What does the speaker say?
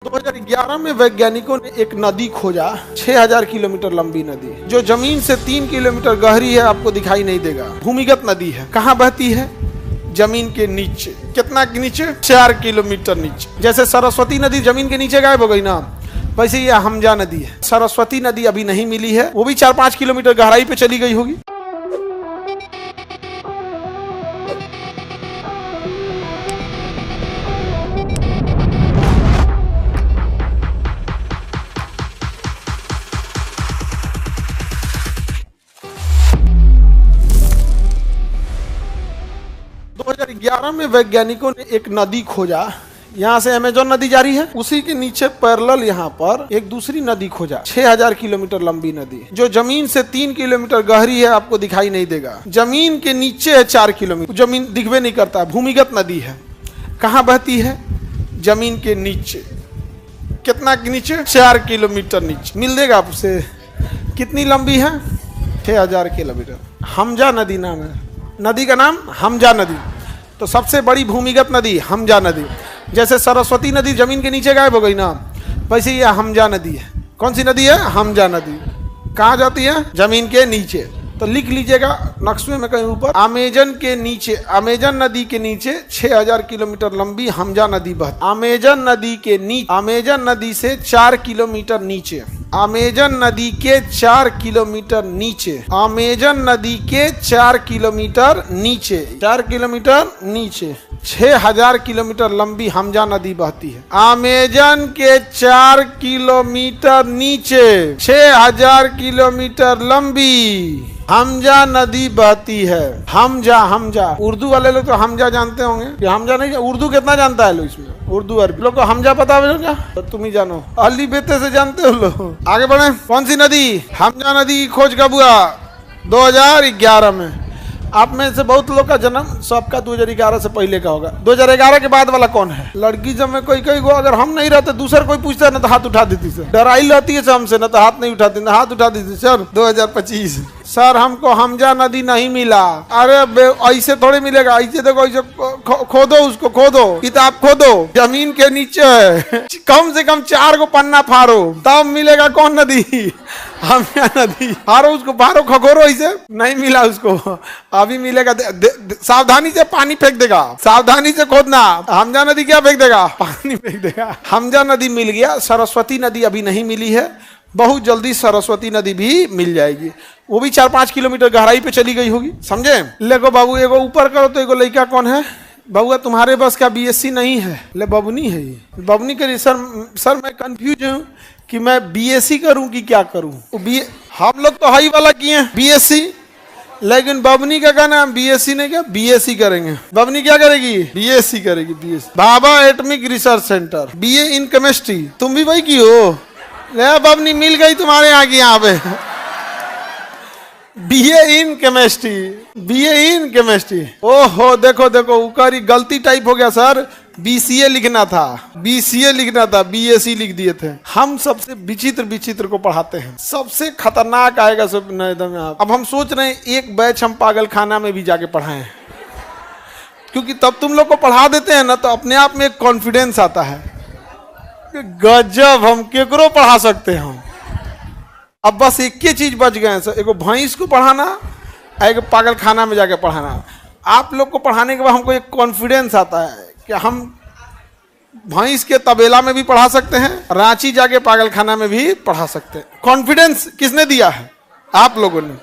2011 में वैज्ञानिकों ने एक नदी खोजा, 6000 किलोमीटर लंबी नदी जो जमीन से 3 किलोमीटर गहरी है, आपको दिखाई नहीं देगा। भूमिगत नदी है। कहाँ बहती है? जमीन के नीचे। कितना के नीचे? 4 किलोमीटर नीचे। जैसे सरस्वती नदी जमीन के नीचे गायब हो गई ना, वैसे ये हमजा नदी है। सरस्वती नदी अभी नहीं मिली है, वो भी 4-5 किलोमीटर गहराई पे चली गई होगी। तो 2011 में वैज्ञानिकों ने एक नदी खोजा, यहाँ से अमेजन नदी जारी है, उसी के नीचे पैरेलल यहाँ पर एक दूसरी नदी खोजा, 6000 किलोमीटर लंबी नदी जो जमीन से 3 किलोमीटर गहरी है, आपको दिखाई नहीं देगा। जमीन के नीचे है 4 किलोमीटर, जमीन दिखबे नहीं करता। भूमिगत नदी है। कहाँ बहती है? जमीन के नीचे। कितना के नीचे? 4 किलोमीटर नीचे। मिल देगा आपसे। कितनी लंबी है? 6000 किलोमीटर। हमजा नदी नाम है नदी का नाम, हमजा नदी। तो सबसे बड़ी भूमिगत नदी हमजा नदी। जैसे सरस्वती नदी जमीन के नीचे गायब हो गई ना, वैसे ये हमजा नदी है। कौन सी नदी है? हमजा नदी। कहाँ जाती है? जमीन के नीचे। तो लिख लीजिएगा नक्शे में कहीं ऊपर, अमेजन के नीचे, अमेजन नदी के नीचे 6000 किलोमीटर लंबी हमजा नदी बहती। अमेजन नदी के नीचे, अमेजन नदी से 4 किलोमीटर नीचे, अमेजन नदी के 4 किलोमीटर नीचे, अमेजन नदी के 4 किलोमीटर नीचे, 4 किलोमीटर नीचे 6000 किलोमीटर लंबी हमजा नदी बहती है। अमेजन के 4 किलोमीटर नीचे 6000 किलोमीटर लंबी हमजा नदी बहती है। हमजा, हमजा उर्दू वाले लोग तो हमजा जानते होंगे, कि हमजा नहीं। उर्दू कितना जानता है लोग इसमें? उर्दू अरबी लोग को हमजा पता है क्या? तो तुम ही जानो, अली बेते से जानते हो लोग। आगे बढ़े। कौन सी नदी? हमजा नदी की खोज कब हुआ? 2011 में। आप में से बहुत लोग का जन्म सबका 2011 से पहले का होगा। 2011 के बाद वाला कौन है? लड़की जब में कोई को अगर हम नहीं रहते, दूसरा कोई पूछता है ना तो हाथ उठा देती सर। डराई रहती है हमसे ना तो हाथ नहीं उठाती, ना हाथ उठा देती सर। 2025 सर हमको हमजा नदी नहीं मिला। अरे ऐसे थोड़े मिलेगा, ऐसे देखो, ऐसे खोदो, उसको खोदो, किताब खोदो, जमीन के नीचे है। कम से कम 4 को पन्ना फाड़ो तब मिलेगा। कौन नदी? हमजा नदी। फाड़ो उसको, फाड़ो, खखोरो, ऐसे नहीं मिला उसको। अभी मिलेगा। सावधानी से पानी फेंक देगा, सावधानी से खोदना। हमजा नदी क्या फेंक देगा? पानी फेंक देगा। हमजा नदी मिल गया। सरस्वती नदी अभी नहीं मिली है, बहुत जल्दी सरस्वती नदी भी मिल जाएगी। वो भी 4-5 किलोमीटर गहराई पे चली गई होगी। समझे? लेको बाबू, एगो ऊपर करो तो एगो लड़का कौन है? बाबूआ तुम्हारे बस का बीएससी नहीं है। ले बबनी है ये। बबनी करिए सर मैं कंफ्यूज हूँ कि मैं बीएससी करूँ कि क्या करूँ। हम लोग तो हाई वाला किए बीएससी, लेकिन बबनी का कहना हम बीएससी नहीं, क्या बीएससी करेंगे। बबनी क्या करेगी? बीएससी करेगी। BSc Baba atomic research centre, BA in chemistry. तुम भी वही की हो? ले बबनी मिल गई तुम्हारे यहाँ की, यहाँ पे BA in chemistry, BA in chemistry. ओहो देखो देखो, उकारी गलती टाइप हो गया सर। बीसीए लिखना था, बीसीए लिखना था, बीएससी लिख दिए थे। हम सबसे विचित्र विचित्र को पढ़ाते हैं, सबसे खतरनाक आएगा सब एकदम। अब हम सोच रहे हैं एक बैच हम पागल खाना में भी जाके पढ़ाएं, क्योंकि तब तुम लोग को पढ़ा देते हैं ना तो अपने आप में एक कॉन्फिडेंस आता है, गजब हम केकरो पढ़ा सकते हैं हम। अब बस एक ही चीज बच गए हैं सर, एगो भैंस को पढ़ाना, एक पागल खाना में जाके पढ़ाना। आप लोग को पढ़ाने के बाद हमको एक कॉन्फिडेंस आता है कि हम भैंस के तबेला में भी पढ़ा सकते हैं, रांची जाके पागल खाना में भी पढ़ा सकते हैं। कॉन्फिडेंस किसने दिया है? आप लोगों ने।